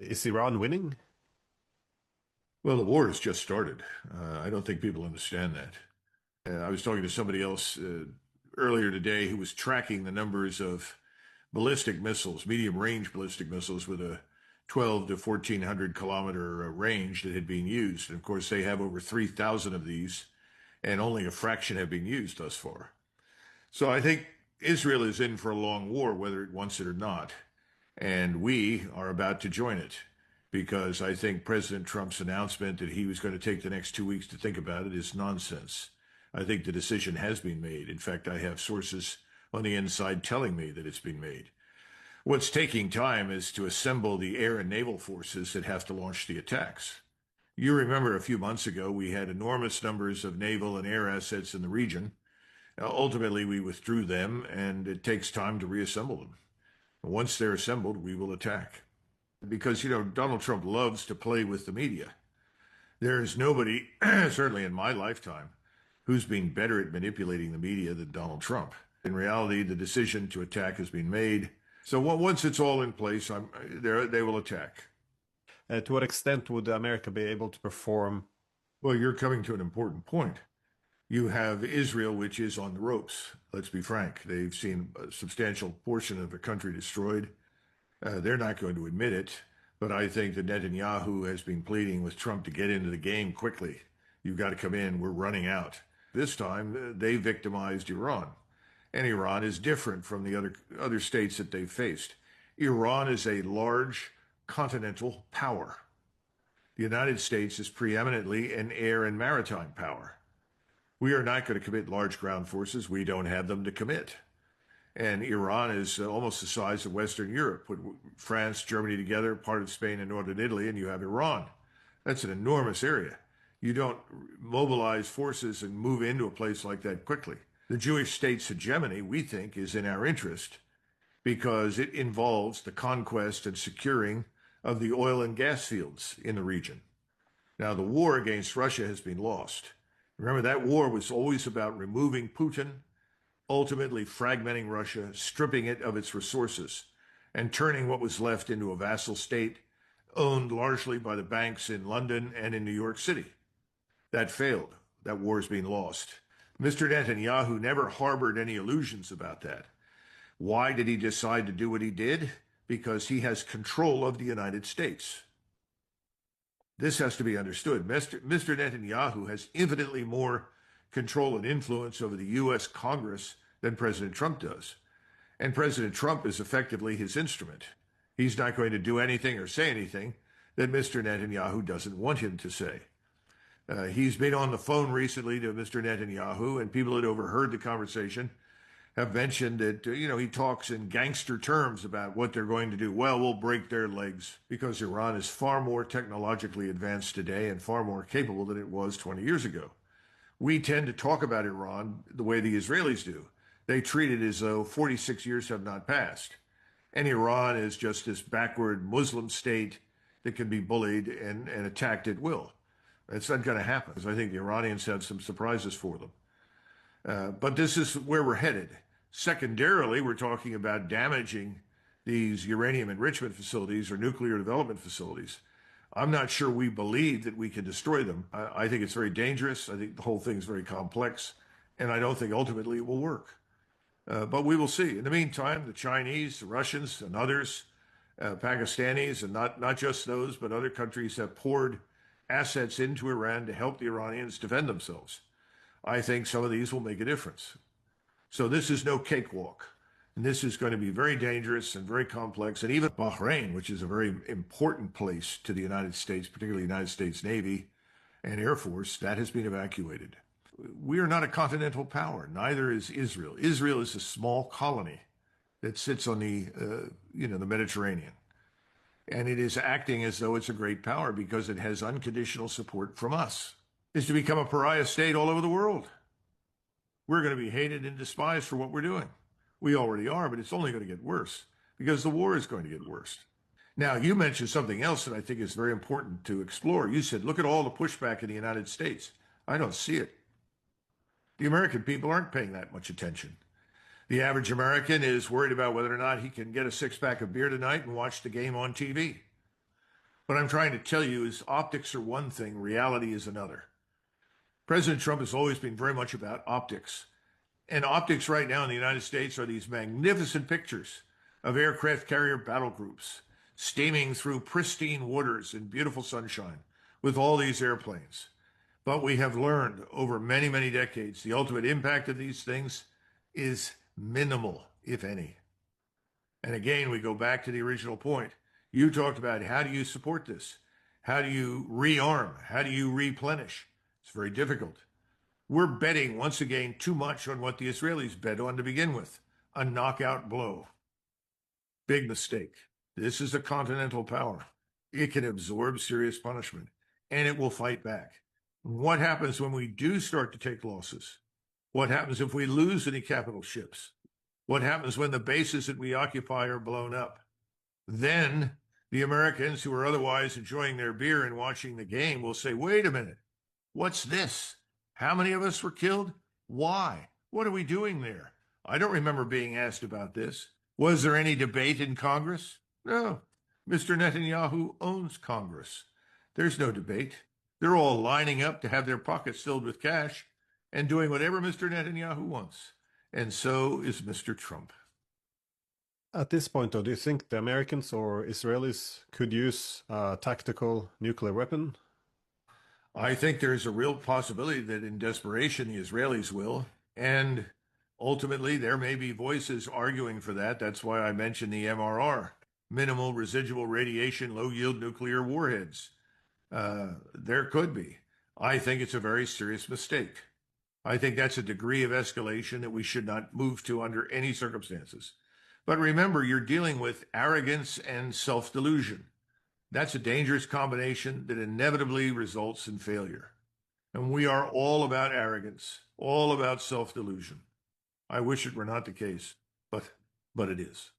Is Iran winning? Well, the war has just started. I don't think people understand that. I was talking to somebody else earlier today who was tracking the numbers of ballistic missiles, medium range ballistic missiles with a 12 to 1400 kilometer range that had been used. And of course, they have over 3,000 of these, and only a fraction have been used thus far. So I think Israel is in for a long war, whether it wants it or not. And we are about to join it because I think President Trump's announcement that he was going to take the next 2 weeks to think about it is nonsense. I think the decision has been made. In fact, I have sources on the inside telling me that it's been made. What's taking time is to assemble the air and naval forces that have to launch the attacks. You remember a few months ago, we had enormous numbers of naval and air assets in the region. Ultimately, we withdrew them, and it takes time to reassemble them. Once they're assembled, we will attack. Because, Donald Trump loves to play with the media. There is nobody, certainly in my lifetime, who's been better at manipulating the media than Donald Trump. In reality, the decision to attack has been made. So once it's all in place, they will attack. To what extent would America be able to perform? Well, you're coming to an important point. You have Israel, which is on the ropes. Let's be frank. They've seen a substantial portion of the country destroyed. They're not going to admit it, but I think that Netanyahu has been pleading with Trump to get into the game quickly. You've got to come in. We're running out. This time, they victimized Iran. And Iran is different from the other states that they've faced. Iran is a large continental power. The United States is preeminently an air and maritime power. We are not going to commit large ground forces. We don't have them to commit. And Iran is almost the size of Western Europe. Put France, Germany together, part of Spain and northern Italy, and you have Iran. That's an enormous area. You don't mobilize forces and move into a place like that quickly. The Jewish state's hegemony, we think, is in our interest because it involves the conquest and securing of the oil and gas fields in the region. Now, the war against Russia has been lost. Remember, that war was always about removing Putin, ultimately fragmenting Russia, stripping it of its resources, and turning what was left into a vassal state owned largely by the banks in London and in New York City. That failed. That war has been lost. Mr. Netanyahu never harbored any illusions about that. Why did he decide to do what he did? Because he has control of the United States. This has to be understood. Mr. Netanyahu has infinitely more control and influence over the U.S. Congress than President Trump does. And President Trump is effectively his instrument. He's not going to do anything or say anything that Mr. Netanyahu doesn't want him to say. He's been on the phone recently to Mr. Netanyahu, and people that overheard the conversation have mentioned that, he talks in gangster terms about what they're going to do. Well, we'll break their legs because Iran is far more technologically advanced today and far more capable than it was 20 years ago. We tend to talk about Iran the way the Israelis do. They treat it as though 46 years have not passed. And Iran is just this backward Muslim state that can be bullied and attacked at will. It's not going to happen because I think the Iranians have some surprises for them. But this is where we're headed. Secondarily, we're talking about damaging these uranium enrichment facilities or nuclear development facilities. I'm not sure we believe that we can destroy them. I think it's very dangerous. I think the whole thing is very complex, and I don't think ultimately it will work. But we will see. In the meantime, the Chinese, the Russians, and others, Pakistanis, and not just those, but other countries have poured assets into Iran to help the Iranians defend themselves. I think some of these will make a difference. So this is no cakewalk. And this is going to be very dangerous and very complex. And even Bahrain, which is a very important place to the United States, particularly the United States Navy and Air Force, that has been evacuated. We are not a continental power. Neither is Israel. Israel is a small colony that sits on the Mediterranean. And it is acting as though it's a great power because it has unconditional support from us. Is to become a pariah state all over the world. We're going to be hated and despised for what we're doing. We already are, but it's only going to get worse because the war is going to get worse. Now, you mentioned something else that I think is very important to explore. You said, look at all the pushback in the United States. I don't see it. The American people aren't paying that much attention. The average American is worried about whether or not he can get a six-pack of beer tonight and watch the game on TV. What I'm trying to tell you is optics are one thing, reality is another. President Trump has always been very much about optics. And optics right now in the United States are these magnificent pictures of aircraft carrier battle groups steaming through pristine waters in beautiful sunshine with all these airplanes. But we have learned over many, many decades the ultimate impact of these things is minimal, if any. And again, we go back to the original point. You talked about how do you support this? How do you rearm? How do you replenish? It's very difficult. We're betting once again too much on what the Israelis bet on to begin with, a knockout blow. Big mistake. This is a continental power. It can absorb serious punishment and it will fight back. What happens when we do start to take losses? What happens if we lose any capital ships? What happens when the bases that we occupy are blown up? Then the Americans who are otherwise enjoying their beer and watching the game will say, wait a minute, what's this? How many of us were killed? Why? What are we doing there? I don't remember being asked about this. Was there any debate in Congress? No. Mr. Netanyahu owns Congress. There's no debate. They're all lining up to have their pockets filled with cash and doing whatever Mr. Netanyahu wants. And so is Mr. Trump. At this point, though, do you think the Americans or Israelis could use a tactical nuclear weapon? I think there's a real possibility that in desperation, the Israelis will. And ultimately, there may be voices arguing for that. That's why I mentioned the MRR, minimal residual radiation, low yield nuclear warheads. There could be. I think it's a very serious mistake. I think that's a degree of escalation that we should not move to under any circumstances. But remember, you're dealing with arrogance and self-delusion. That's a dangerous combination that inevitably results in failure. And we are all about arrogance, all about self-delusion. I wish it were not the case, but it is.